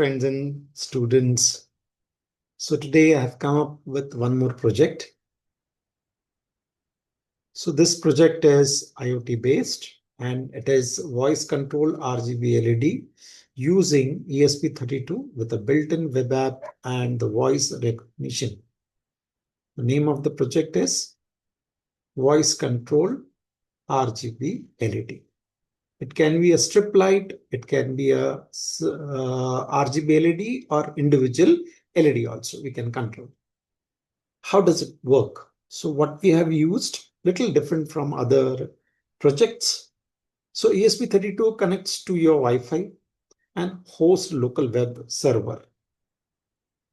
friends and students. So today I have come up with one more project. So this project is IoT based and it is voice control RGB LED using ESP32 with a built-in web app and the voice recognition. The name of the project is voice control RGB LED. It can be a strip light, it can be a RGB LED or individual LED also we can control. How does it work? So what we have used, little different from other projects. So ESP32 connects to your Wi-Fi and hosts local web server.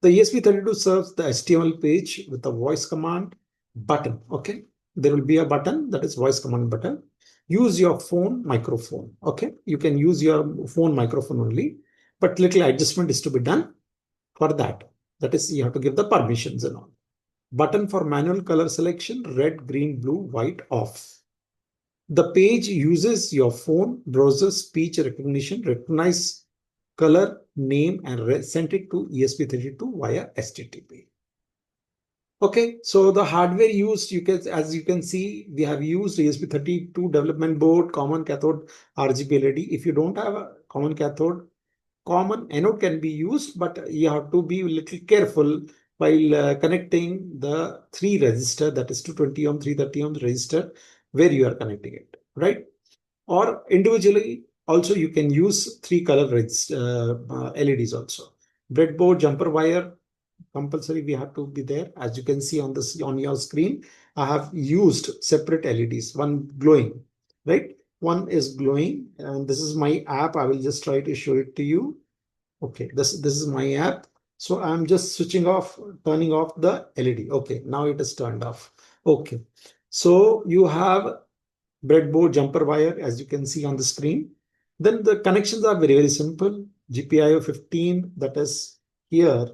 The ESP32 serves the HTML page with a voice command button. Okay, there will be a button that is voice command button. Use your phone microphone. Okay, you can use your phone microphone only, but little adjustment is to be done for that. That is, you have to give the permissions and all. Button for manual color selection, red, green, blue, white, off. The page uses your phone browser speech recognition, recognize color, name, and send it to ESP32 via HTTP. Okay, so the hardware used, as you can see, we have used ESP32 development board, common cathode RGB LED. If you don't have a common cathode, common anode can be used, but you have to be a little careful while connecting the three resistor, that is 220 ohm, 330 ohm resistor, where you are connecting it, right? Or individually, also you can use three color LEDs also. Breadboard, jumper wire, compulsory we have to be there. As you can see on this on your screen, I have used separate LEDs, one glowing, right? One is glowing, and this is my app. I will just try to show it to you. Okay, this is my app. So I'm just switching off, turning off the LED. Okay, now it is turned off. Okay, so you have breadboard, jumper wire, as you can see on the screen. Then the connections are very simple. GPIO 15, that is here.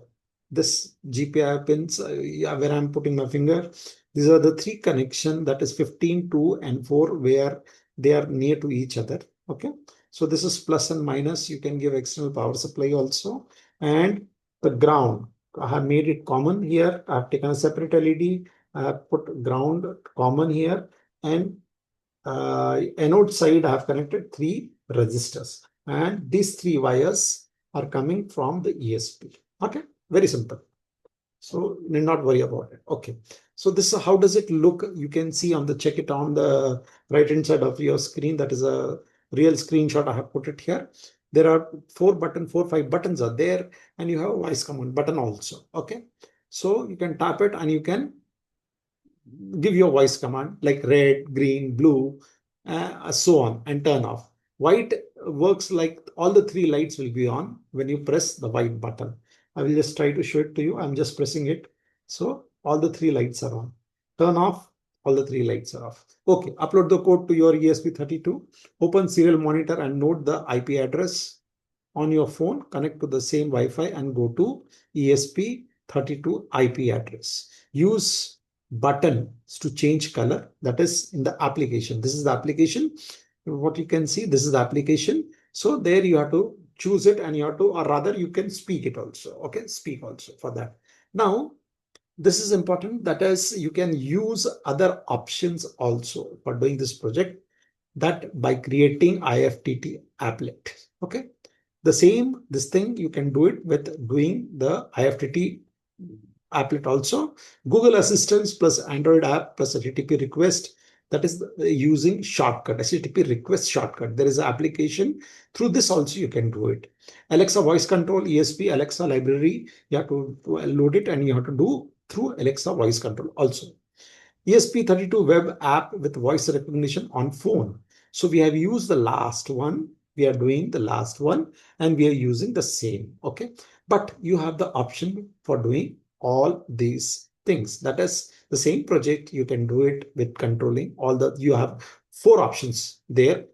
This GPIO pins, where I'm putting my finger. These are the three connection, that is 15, 2, and 4, where they are near to each other. Okay. So this is plus and minus. You can give external power supply also. And the ground, I have made it common here. I have taken a separate LED. I have put ground common here. And anode side I have connected three resistors. And these three wires are coming from the ESP. Okay, very simple. So need not worry about it. Okay. So this is how does it look? You can see on the check it on the right hand side of your screen. That is a real screenshot. I have put it here. There are 5 buttons are there, and you have a voice command button also. Okay. So you can tap it and you can give your voice command like red, green, blue, so on, and turn off. White works like all the three lights will be on when you press the white button. I will just try to show it to you. I'm just pressing it. So all the three lights are on. Turn off, all the three lights are off. Okay, upload the code to your ESP32. Open serial monitor and note the IP address on your phone. Connect to the same Wi-Fi and go to ESP32 IP address. Use buttons to change color, that is in the application. This is the application. What you can see, this is the application. So there you have to choose it, and you have to, or rather you can speak it also. Okay, speak also for that. Now this is important, that is you can use other options also for doing this project, that by creating IFTT applet. Okay, this thing you can do it with doing the IFTT applet also. Google Assistant plus Android app plus HTTP request, that is using shortcut, HTTP request shortcut. There is an application. Through this also you can do it. Alexa voice control, ESP Alexa library, you have to load it and you have to do through Alexa voice control also. ESP32 web app with voice recognition on phone. So we have used the last one. We are doing the last one and we are using the same. Okay. But you have the option for doing all these things. That is the same project. You can do it with controlling all the, you have 4 options there.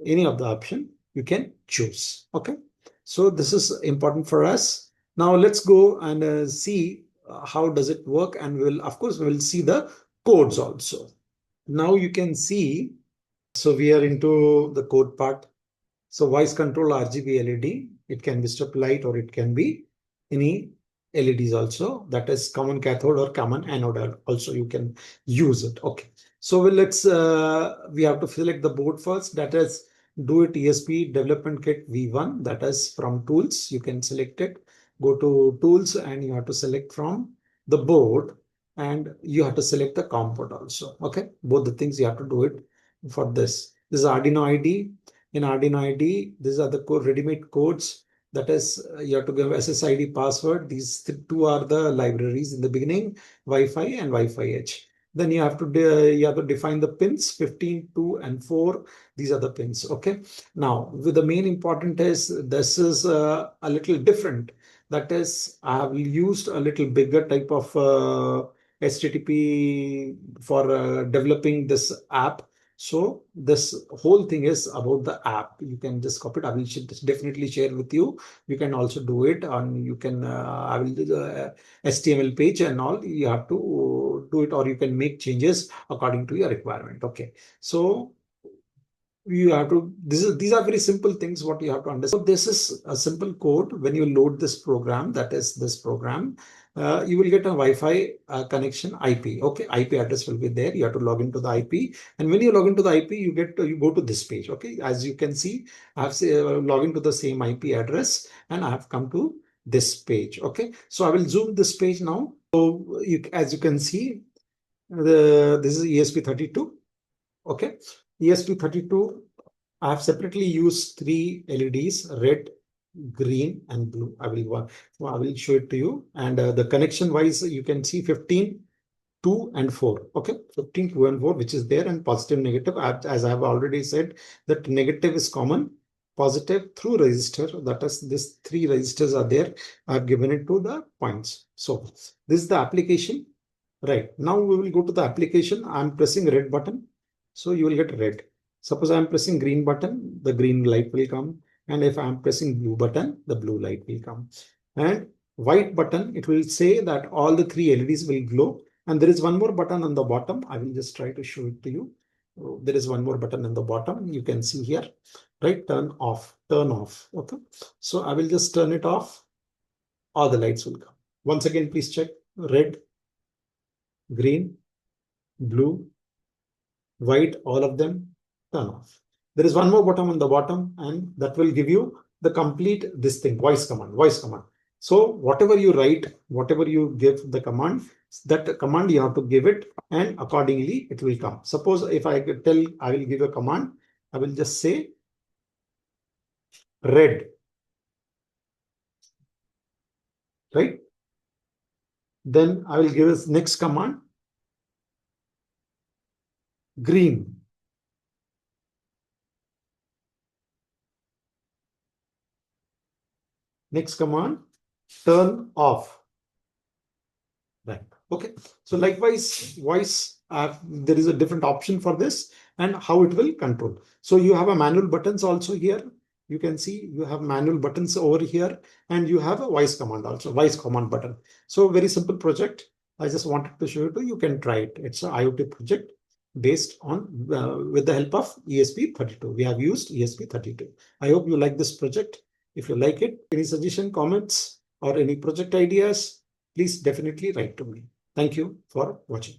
Any of the option you can choose. Okay. So this is important for us. Now let's go and see how does it work, and of course we will see the codes also. Now you can see, so we are into the code part. So voice control RGB LED. It can be strip light or it can be any LEDs also. That is common cathode or common anode also you can use it. Okay. So we have to select the board first. That is do it ESP development kit V1. That is from tools. You can select it. Go to tools and you have to select from the board and you have to select the COM port also. Okay. Both the things you have to do it for this. This is Arduino ID. In Arduino ID, these are the ready-made codes. That is, you have to give SSID password. These two are the libraries in the beginning, Wi-Fi and Wi-Fi H. Then you have to define the pins 15, 2, and 4. These are the pins. Okay. Now, with the main important is this is a little different. That is, I have used a little bigger type of HTTP for developing this app. So this whole thing is about the app. You can just copy it. I will definitely share with you. You can also do it on, you can, I will do the HTML page and all. You have to do it or you can make changes according to your requirement. Okay. So you have to, these are very simple things what you have to understand. So this is a simple code. When you load this program, that is this program, you will get a Wi-Fi connection IP. Okay, IP address will be there. You have to log into the IP, and when you log into the IP, you go to this page. Okay, as you can see, I have logged into the same IP address, and I have come to this page. Okay, so I will zoom this page now. So as you can see, this is ESP32. Okay, ESP32, I have separately used 3 LEDs, red, green, and blue. I will show it to you. And the connection wise, you can see 15, 2, and 4. Okay, 15, 2, and 4, which is there, and positive, negative. As I have already said, that negative is common, positive through resistor. That is, these 3 resistors are there. I have given it to the points. So this is the application. Right. Now we will go to the application. I'm pressing red button. So you will get red. Suppose I'm pressing green button, the green light will come. And if I'm pressing blue button, the blue light will come. And white button, it will say that all the 3 LEDs will glow. And there is one more button on the bottom. I will just try to show it to you. There is one more button on the bottom. You can see here, right? Turn off, turn off. Okay. So I will just turn it off. All the lights will come. Once again, please check red, green, blue, white, all of them turn off. There is one more button on the bottom and that will give you the complete this thing, voice command. So whatever you write, whatever you give the command, that command you have to give it and accordingly it will come. Suppose if I will give a command, I will just say red, right? Then I will give this next command, green. Next command, turn off. Right. Okay. So likewise, voice, there is a different option for this and how it will control. So you have a manual buttons also here. You can see you have manual buttons over here and you have a voice command also, voice command button. So very simple project. I just wanted to show you. You can try it. It's an IoT project based on with the help of ESP32. We have used ESP32. I hope you like this project. If you like it, any suggestion, comments, or any project ideas, please definitely write to me. Thank you for watching.